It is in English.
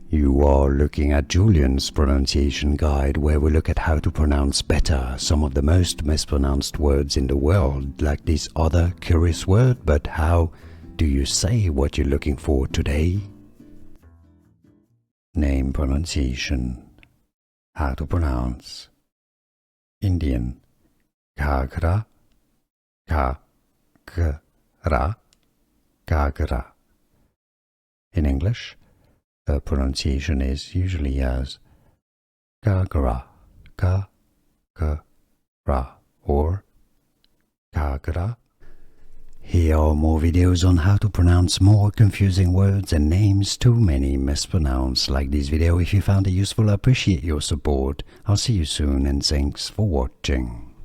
You are looking at Julian's pronunciation guide, where we look at how to pronounce better some of the most mispronounced words in the world, like this other curious word. But how do you say what you're looking for today? Name pronunciation. How to pronounce. Indian. Ghaghara, Ghaghara, Ghaghara. In English, the pronunciation is usually as Ghaghara, Ghaghara, or Ghaghara. Here are more videos on how to pronounce more confusing words and names too many mispronounced. Like this video if you found it useful. I appreciate your support. I'll see you soon and thanks for watching.